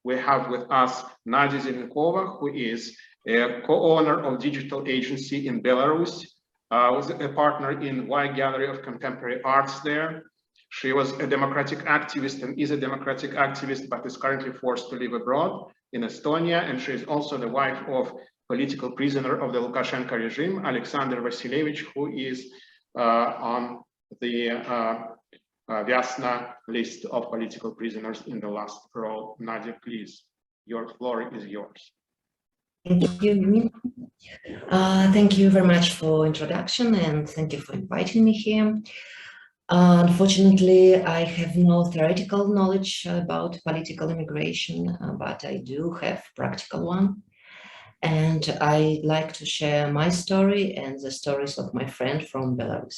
we have with us Nadia Zelenkova, who is a co-owner of digital agency in Belarus, was a partner in Wide Gallery of Contemporary Arts there. She was a democratic activist and is a democratic activist, but is currently forced to live abroad in Estonia. And she is also the wife of political prisoner of the Lukashenko regime, Alexander Vasilevich, who is on the Vyasna list of political prisoners in the last row. Nadia, please, your floor is yours. Thank you. Thank you very much for introduction, and thank you for inviting me here. Unfortunately, I have no theoretical knowledge about political immigration, but I do have practical one. And I'd like to share my story and the stories of my friend from Belarus.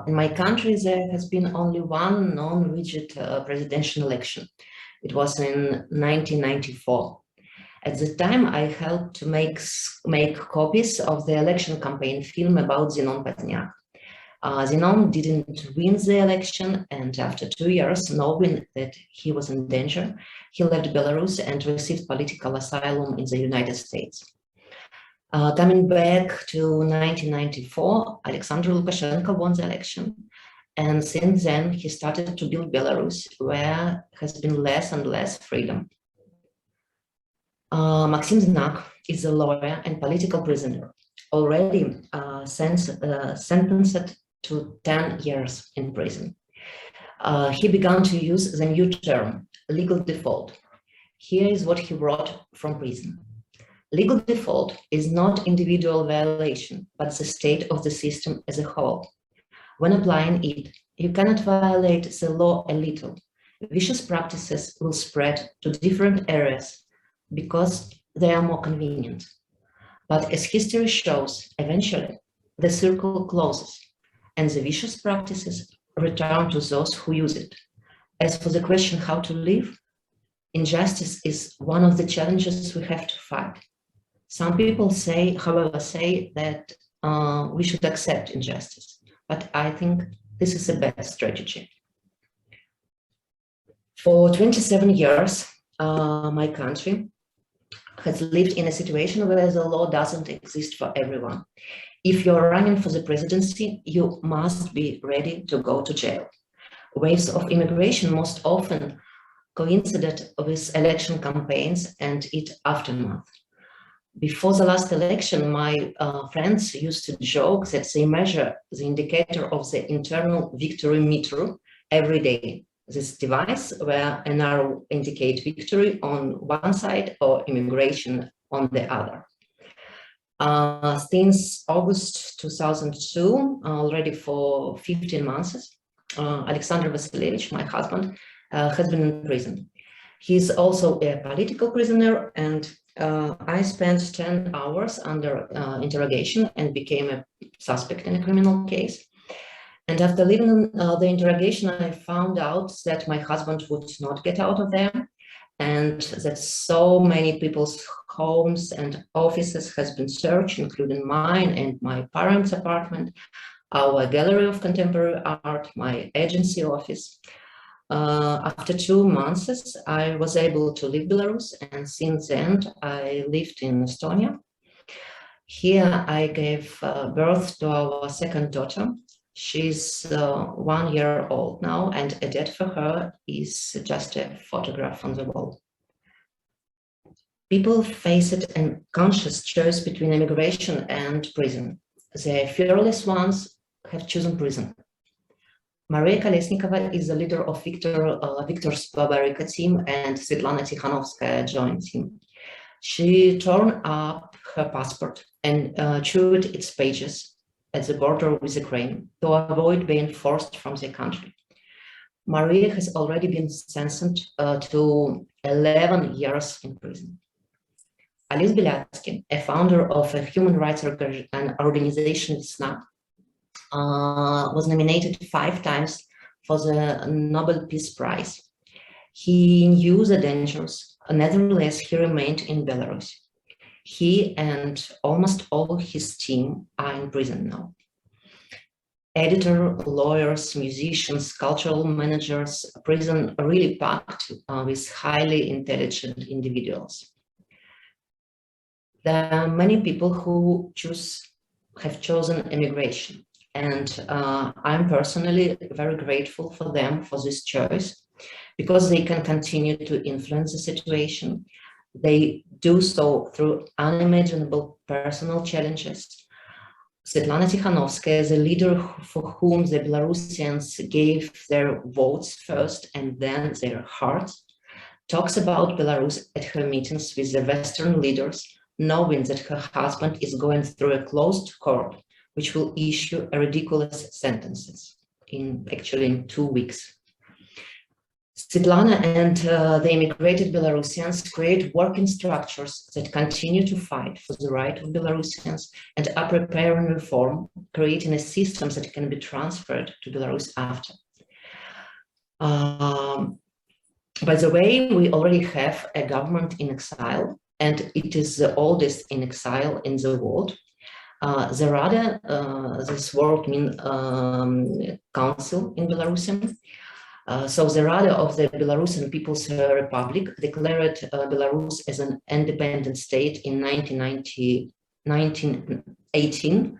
In my country, there has been only one non-rigid presidential election. It was in 1994. At the time, I helped to make copies of the election campaign film about Zenon Pozniak. Zenon didn't win the election, and after 2 years, knowing that he was in danger, he left Belarus and received political asylum in the United States. Coming back to 1994, Alexander Lukashenko won the election, and since then he started to build Belarus, where has been less and less freedom. Maxim Znak is a lawyer and political prisoner, already sentenced to 10 years in prison. He began to use the new term, legal default. Here is what he wrote from prison. Legal default is not individual violation, but the state of the system as a whole. When applying it, you cannot violate the law a little. Vicious practices will spread to different areas because they are more convenient. But as history shows, eventually the circle closes and the vicious practices return to those who use it. As for the question how to live, injustice is one of the challenges we have to fight. Some people say, however, that we should accept injustice, but I think this is a bad strategy. For 27 years, my country has lived in a situation where the law doesn't exist for everyone. If you're running for the presidency, you must be ready to go to jail. Waves of immigration most often coincided with election campaigns and its aftermath. Before the last election, my friends used to joke that they measure the indicator of the internal victory meter every day. This device where an arrow indicates victory on one side or immigration on the other. Since August 2002, already for 15 months, Alexander Vasilevich, my husband, has been in prison. He's also a political prisoner, and I spent 10 hours under interrogation and became a suspect in a criminal case. And after leaving the interrogation, I found out that my husband would not get out of there, and that so many people's homes and offices has been searched, including mine and my parents' apartment, our gallery of contemporary art, my agency office. After 2 months, I was able to leave Belarus, and since then I lived in Estonia. Here I gave birth to our second daughter. She's 1 year old now, and a death for her is just a photograph on the wall. People face a conscious choice between immigration and prison. The fearless ones have chosen prison. Maria Kolesnikova is the leader of Victor's Babarika team, and Svetlana Tikhanovskaya joined him. She tore up her passport and chewed its pages at the border with Ukraine to avoid being forced from the country. Maria has already been sentenced to 11 years in prison. Alice Belyatsky, a founder of a human rights organization, Vesna, was nominated 5 times for the Nobel Peace Prize. He knew the dangers, nevertheless he remained in Belarus. He and almost all his team are in prison now. Editor, lawyers, musicians, cultural managers, prison really packed with highly intelligent individuals. There are many people who have chosen immigration, and I'm personally very grateful for them for this choice, because they can continue to influence the situation. They do so through unimaginable personal challenges. Svetlana Tikhanovskaya, the leader for whom the Belarusians gave their votes first and then their hearts, talks about Belarus at her meetings with the Western leaders, knowing that her husband is going through a closed court, which will issue a ridiculous sentences actually in 2 weeks. Svetlana and the immigrated Belarusians create working structures that continue to fight for the right of Belarusians and are preparing reform, creating a system that can be transferred to Belarus after. By the way, we already have a government in exile, and it is the oldest in exile in the world. The RADA, this word means council in Belarusian. So the RADA of the Belarusian People's Republic declared Belarus as an independent state in 1918.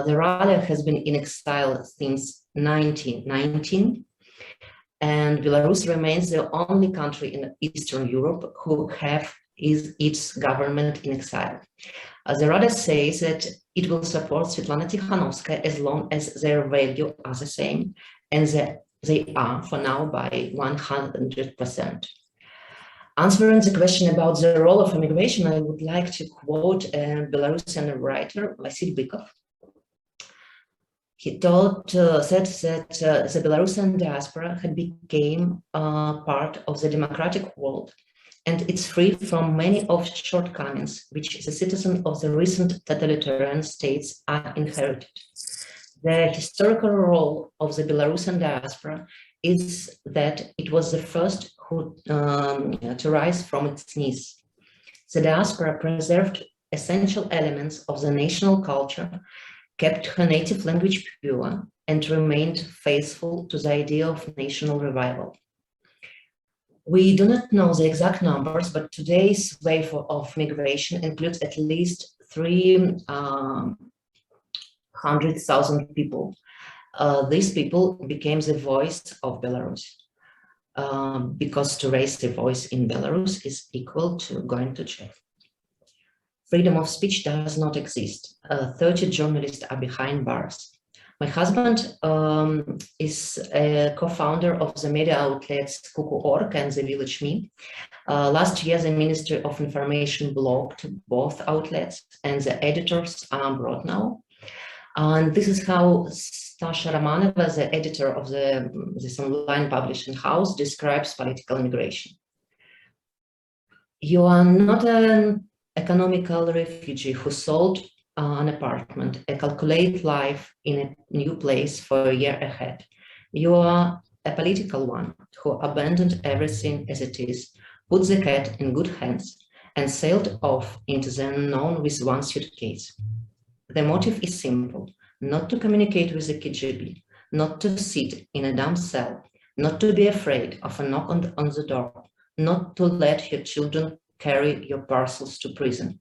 The RADA has been in exile since 1919, and Belarus remains the only country in Eastern Europe who is its government in exile. The RADA says that it will support Svetlana Tikhanovskaya as long as their values are the same, and they are for now by 100%. Answering the question about the role of immigration, I would like to quote a Belarusian writer, Vasil Bykov. He said that the Belarusian diaspora had become part of the democratic world, and it's free from many of shortcomings which the citizens of the recent totalitarian states are inherited. The historical role of the Belarusian diaspora is that it was the first to rise from its knees. The diaspora preserved essential elements of the national culture, kept her native language pure, and remained faithful to the idea of national revival. We do not know the exact numbers, but today's wave of migration includes at least 300,000 people. These people became the voice of Belarus, because to raise the voice in Belarus is equal to going to jail. Freedom of speech does not exist. 30 journalists are behind bars. My husband is a co-founder of the media outlets Kuku.org and The Village Me. Last year, the Ministry of Information blocked both outlets, and the editors are abroad now. And this is how Stasha Romanova, the editor of this online publishing house, describes political immigration. You are not an economical refugee who sold an apartment, a calculate life in a new place for a year ahead. You are a political one who abandoned everything as it is, put the cat in good hands, and sailed off into the unknown with one suitcase. The motive is simple: not to communicate with the KGB, not to sit in a dumb cell, not to be afraid of a knock on the door, not to let your children carry your parcels to prison.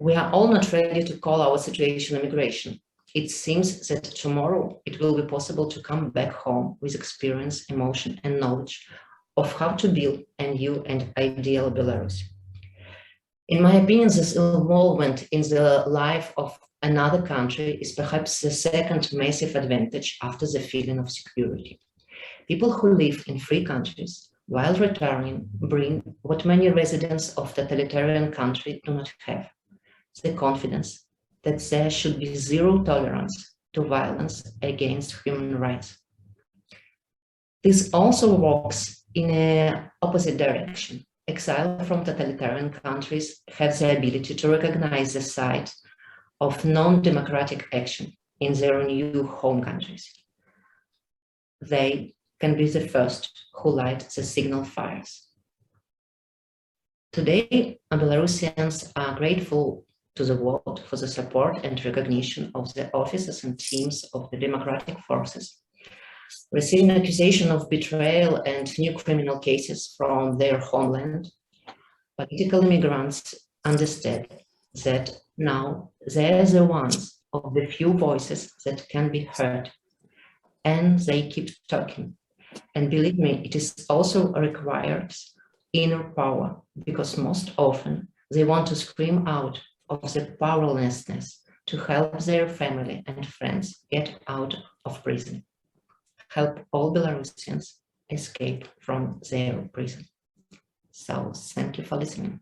We are all not ready to call our situation immigration. It seems that tomorrow it will be possible to come back home with experience, emotion, and knowledge of how to build a new and ideal Belarus. In my opinion, this involvement in the life of another country is perhaps the second massive advantage after the feeling of security. People who live in free countries while returning bring what many residents of totalitarian countries do not have: the confidence that there should be zero tolerance to violence against human rights. This also works in an opposite direction. Exile from totalitarian countries have the ability to recognize the site of non-democratic action in their new home countries. They can be the first who light the signal fires. Today, Belarusians are grateful to the world for the support and recognition of the officers and teams of the democratic forces, receiving accusation of betrayal and new criminal cases from their homeland. Political immigrants understood that now they're the ones of the few voices that can be heard, and they keep talking. And believe me, it is also requires inner power, because most often they want to scream out of the powerlessness to help their family and friends get out of prison, help all Belarusians escape from their prison. So thank you for listening.